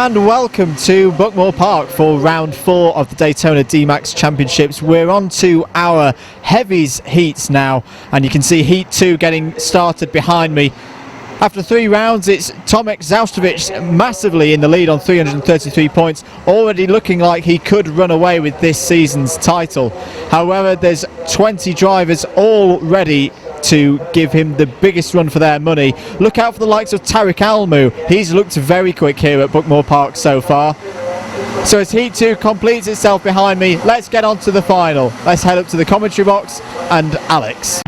and welcome to Buckmore Park for round 4 of the Daytona DMAX Championships. We're on to our heavies heats now, and you can see heat 2 getting started behind me. After 3 rounds, it's Tomek Zaustovic massively in the lead on 333 points, already looking like he could run away with this season's title. However, there's 20 drivers all ready to give him the biggest run for their money. Look out for the likes of Tariq Almu. He's looked very quick here at Buckmore Park so far. So as Heat 2 completes itself behind me, let's get on to the final. Let's head up to the commentary box and Alex.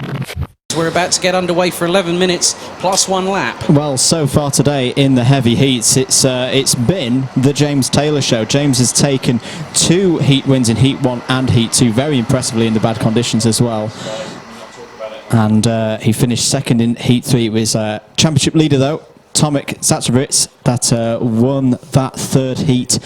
We're about to get underway for 11 minutes plus 1 lap. Well, so far today in the heavy heats, it's been the James Taylor show. James has taken 2 heat wins in Heat 1 and Heat 2, very impressively in the bad conditions as well. And he finished second in Heat 3. It was championship leader, though, Tomek Zaustovic, that won that 3rd heat.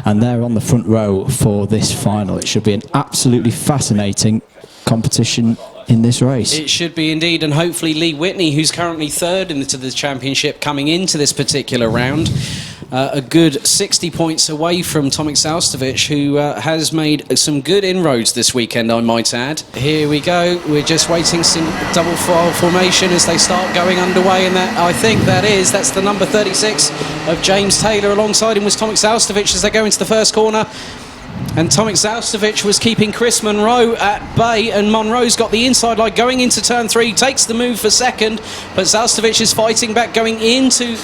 And they're on the front row for this final. It should be an absolutely fascinating competition in this race. It should be indeed, and hopefully Lee Whitney, who's currently 3rd into the championship coming into this particular round, a good 60 points away from Tomek Zaustovic, who has made some good inroads this weekend, I might add. Here we go, we're just waiting some double file formation as they start going underway, and that, I think that's the number 36 of James Taylor. Alongside him was Tomek Zaustovic as they go into the first corner. And Tomek Zaustovic was keeping Chris Monroe at bay, and Monroe's got the inside line going into turn 3, takes the move for second, but Zaustovic is fighting back going into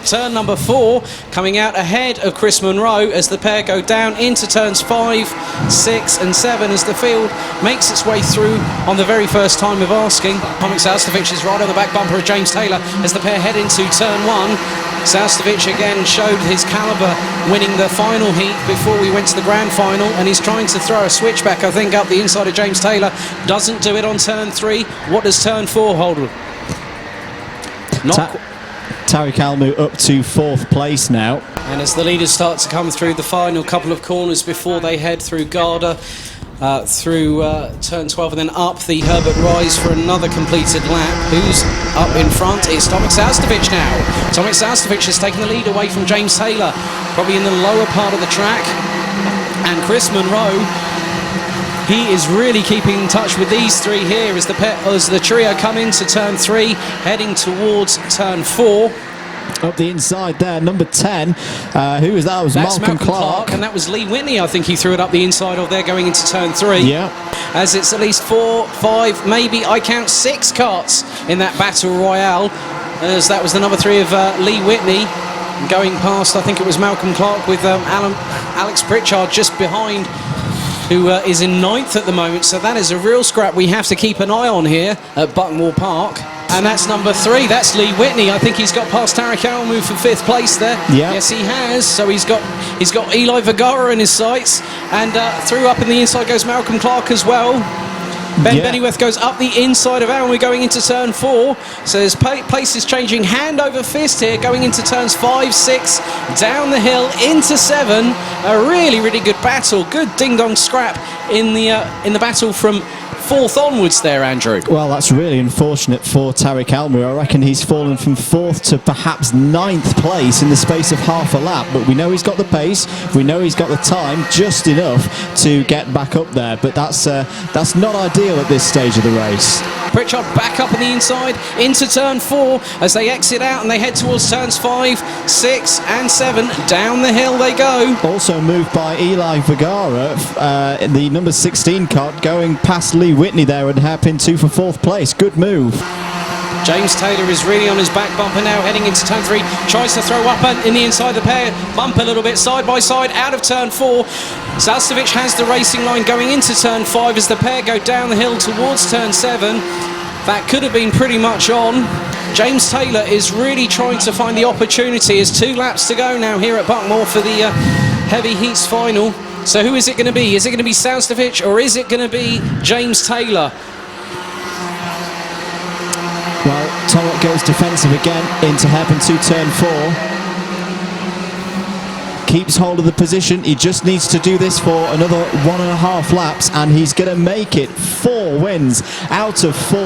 turn number 4, coming out ahead of Chris Monroe as the pair go down into turns 5, 6 and 7 as the field makes its way through on the very first time of asking. Tomek Zaustovic is right on the back bumper of James Taylor as the pair head into turn 1. Zaustovic again showed his calibre winning the final heat before we went to the grand final, and he's trying to throw a switchback, I think, up the inside of James Taylor. Doesn't do it on turn 3. What does turn 4 hold? Tariq Almu up to 4th place now. And as the leaders start to come through the final couple of corners before they head through Garda, through turn 12 and then up the Herbert Rise for another completed lap. Who's up in front? It's Tomek Zaustovic now. Tomek Zaustovic has taken the lead away from James Taylor, probably in the lower part of the track. And Chris Monroe, he is really keeping in touch with these 3 here as the trio come into turn 3, heading towards turn 4. Up the inside there, number 10. Who was that? That's Malcolm Clark. And that was Lee Whitney, I think he threw it up the inside of there going into turn 3. Yeah. As it's at least 4, 5, maybe I count 6 karts in that battle royale, as that was the number 3 of Lee Whitney. Going past, I think it was Malcolm Clark with Alex Pritchard just behind, who is in 9th at the moment. So that is a real scrap we have to keep an eye on here at Buckmore Park. And that's number 3, that's Lee Whitney. I think he's got past Tariq Almu for 5th place there. Yeah. Yes, he has. So he's got Eli Vergara in his sights, and through up in the inside goes Malcolm Clark as well. Ben Bennyworth goes up the inside of Almu going into turn 4. So his place is changing hand over fist here, going into turns 5, 6, down the hill into 7. A really, really good battle. Good ding-dong scrap in the battle from 4th onwards there, Andrew. Well, that's really unfortunate for Tariq Almu. I reckon he's fallen from 4th to perhaps 9th place in the space of half a lap, but we know he's got the pace, we know he's got the time, just enough to get back up there, but that's not ideal at this stage of the race. Pritchard back up on the inside into turn 4 as they exit out and they head towards turns 5, 6 and 7. Down the hill they go. Also moved by Eli Vergara, the number 16 cart, going past Lee Whitney there and hairpin 2 for 4th place. Good move. James Taylor is really on his back bumper now, heading into turn 3. Tries to throw up in the inside of the pair. Bump a little bit side by side out of turn 4. Zaustovic has the racing line going into turn 5 as the pair go down the hill towards turn 7. That could have been pretty much on. James Taylor is really trying to find the opportunity. There's 2 laps to go now here at Buckmore for the heavy heats final. So who is it going to be? Is it going to be Zaustovic or is it going to be James Taylor? Well, Tomek goes defensive again into hairpin 2 turn 4. Keeps hold of the position. He just needs to do this for another 1.5 laps and he's going to make it. 4 wins out of 4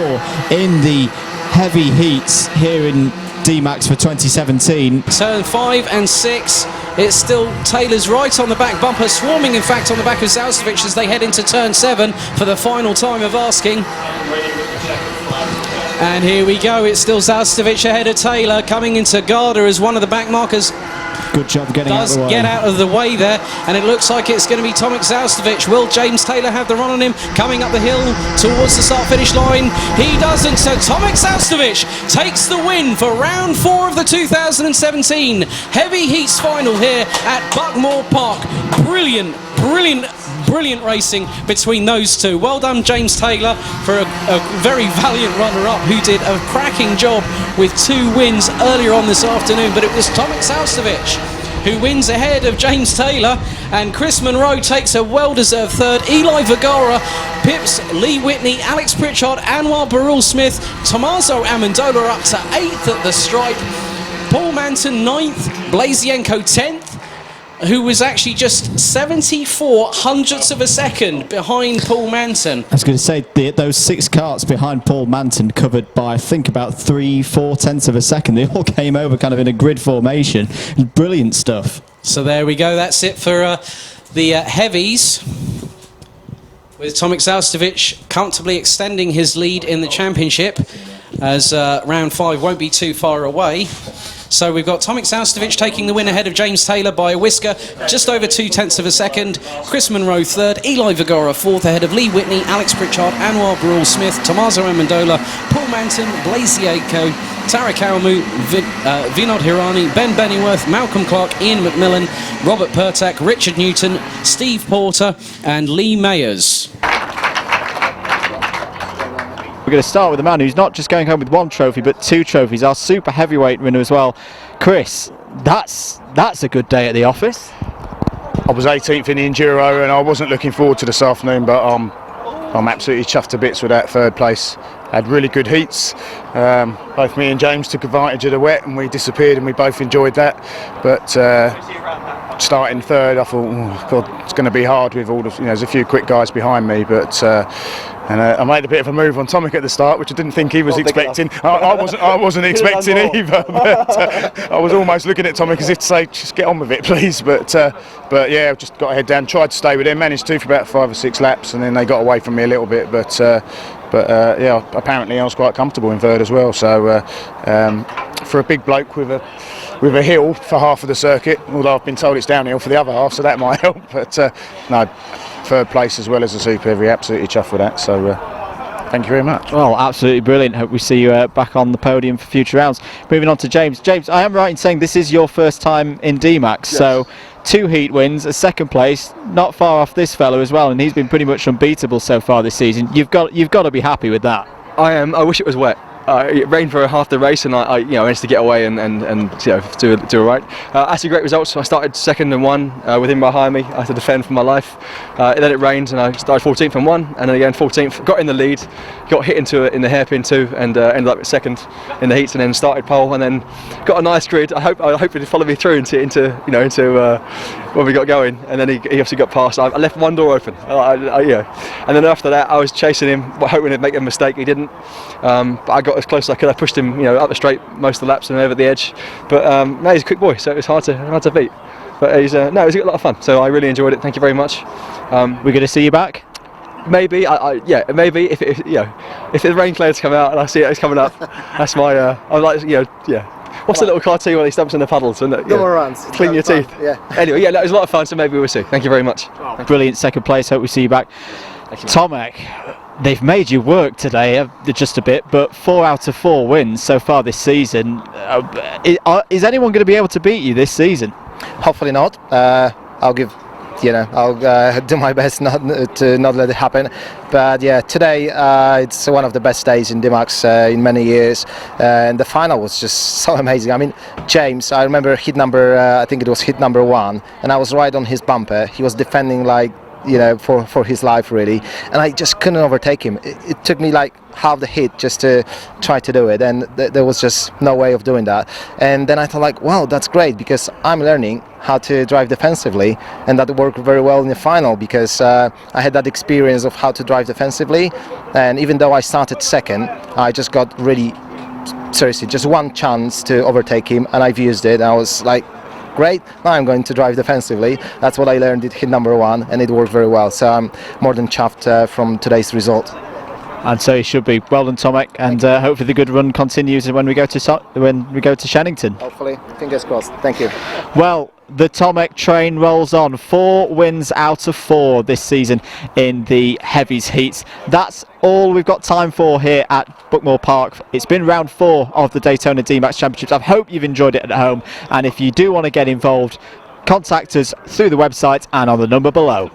in the heavy heats here in DMAX for 2017. Turn 5 and 6, it's still Taylor's right on the back bumper, swarming in fact on the back of Zaustovic as they head into turn 7 for the final time of asking. And here we go, it's still Zaustovic ahead of Taylor, coming into Garda as one of the back markers. Good job getting out of the way. Get out of the way there, and it looks like it's going to be Tomek Zaustovic. Will James Taylor have the run on him? Coming up the hill towards the start-finish line. He doesn't, so Tomek Zaustovic takes the win for round 4 of the 2017 Heavy Heats final here at Buckmore Park. Brilliant, brilliant, brilliant racing between those two. Well done, James Taylor, for a very valiant runner-up who did a cracking job with 2 wins earlier on this afternoon, but it was Tomek Zaustovic who wins ahead of James Taylor, and Chris Monroe takes a well-deserved 3rd. Eli Vergara pips Lee Whitney, Alex Pritchard, Anwar Barul-Smith, Tommaso Amendola up to 8th at the stripe, Paul Manton 9th, Blazienko 10th, who was actually just 74 hundredths of a second behind Paul Manton. I was going to say, those 6 karts behind Paul Manton covered by, I think, about 3-4 tenths of a second. They all came over kind of in a grid formation. Brilliant stuff. So there we go. That's it for the heavies, with Tomek Zaustovic comfortably extending his lead in the championship, as round 5 won't be too far away. So we've got Tomek Zaustovic taking the win ahead of James Taylor by a whisker, just over 2 tenths of a second. Chris Monroe 3rd, Eli Vergara 4th ahead of Lee Whitney, Alex Pritchard, Anwar Barul-Smith, Tommaso Amendola, Paul Manton, Blazienko, Tara Kaumu, Vinod Hirani, Ben Bennyworth, Malcolm Clark, Ian McMillan, Robert Pertak, Richard Newton, Steve Porter and Lee Mayers. We're going to start with the man who's not just going home with 1 trophy but 2 trophies, our super heavyweight winner as well. Chris, that's a good day at the office. I was 18th in the Enduro and I wasn't looking forward to this afternoon, but I'm absolutely chuffed to bits with that 3rd place. Had really good heats. Both me and James took advantage of the wet and we disappeared and we both enjoyed that. But starting 3rd, I thought, oh God, it's going to be hard with all the, there's a few quick guys behind me, but I made a bit of a move on Tomek at the start, which I didn't think he was expecting. I wasn't expecting either, but I was almost looking at Tomek as if to say, just get on with it, please. But yeah, just got a head down, tried to stay with them, managed to for about 5 or 6 laps, and then they got away from me a little bit. But yeah, apparently I was quite comfortable in 3rd as well. So for a big bloke with a hill for half of the circuit, although I've been told it's downhill for the other half, so that might help. But no, 3rd place as well as a super heavy, absolutely chuffed with that. So thank you very much. Well, absolutely brilliant. Hope we see you back on the podium for future rounds. Moving on to James. James, I am right in saying this is your first time in DMAX, yes. So 2 heat wins, a 2nd place, not far off this fella as well, and he's been pretty much unbeatable so far this season. You've got to be happy with that. I am. I wish it was wet. It rained for half the race, and I managed to get away and do all right. Actually, great results. I started 2nd and 1 with him behind me. I had to defend for my life. Then it rained, and I started 14th and 1, and then again 14th. Got in the lead, got hit into it in the hairpin too, and ended up at 2nd in the heats, and then started pole, and then got a nice grid. I hope it would follow me through into where we got going, and then he obviously got past. I left 1 door open. And then after that, I was chasing him, hoping he'd make a mistake. He didn't, but I got as close as I could. I pushed him, up the straight most of the laps and over the edge. But no, he's a quick boy, so it was hard to beat. But he's it was a lot of fun. So I really enjoyed it. Thank you very much. We're going to see you back. Maybe, maybe if the rain clouds come out and I see it's coming up, that's my. I'm like, What's the little cartoon where he stumps in the puddles? Isn't it? No more runs. Clean your teeth. Yeah. Anyway, yeah, that was a lot of fun. So maybe we'll see. Thank you very much. Brilliant 2nd place. Hope we see you back. Tomek, they've made you work today just a bit, but 4 out of 4 wins so far this season. Is anyone going to be able to beat you this season? Hopefully not. I'll do my best not let it happen. But yeah, today it's one of the best days in DMAX in many years, and the final was just so amazing. I mean, James, I remember hit number, I think it was hit number 1, and I was right on his bumper. He was defending like, for his life really, and I just couldn't overtake him. It took me like half the hit just to try to do it, and there was just no way of doing that. And then I thought like, wow, that's great, because I'm learning how to drive defensively, and that worked very well in the final, because I had that experience of how to drive defensively, and even though I started 2nd, I just got really seriously just one chance to overtake him, and I've used it. And I was like, great, now I'm going to drive defensively. That's what I learned at hit number 1, and it worked very well. So I'm more than chuffed from today's result. And so he should be. Well done, Tomek, and hopefully the good run continues when we go to Shannington. Hopefully, fingers crossed. Thank you. Well, the Tomek train rolls on. 4 wins out of 4 this season in the heavies heats. That's all we've got time for here at Buckmore Park. It's been round 4 of the Daytona DMAX Championships. I hope you've enjoyed it at home, and if you do want to get involved, contact us through the website and on the number below.